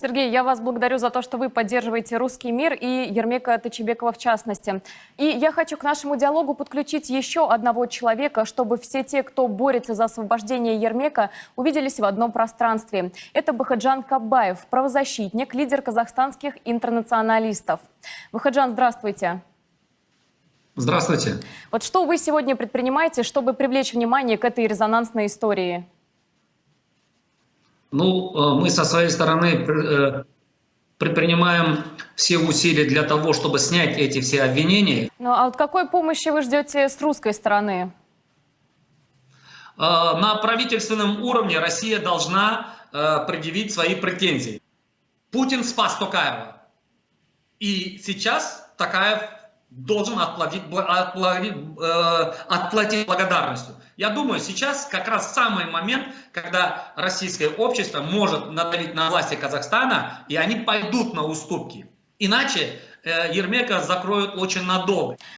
Сергей, я вас благодарю за то, что вы поддерживаете русский мир и Ермека Тойчебекова в частности. И я хочу к нашему диалогу подключить еще одного человека, чтобы все те, кто борется за освобождение Ермека, увиделись в одном пространстве. Это Бахаджан Кабаев, правозащитник, лидер казахстанских интернационалистов. Бахаджан, здравствуйте. Здравствуйте. Вот что вы сегодня предпринимаете, чтобы привлечь внимание к этой резонансной истории? Ну, мы со своей стороны предпринимаем все усилия для того, чтобы снять эти все обвинения. Ну, а вот какой помощи вы ждете с русской стороны? На правительственном уровне Россия должна предъявить свои претензии. Путин спас Токаева. И сейчас Токаев должен отплатить благодарностью. Я думаю, сейчас как раз самый момент, когда российское общество может надавить на власти Казахстана, и они пойдут на уступки. Иначе Ермека закроют очень надолго.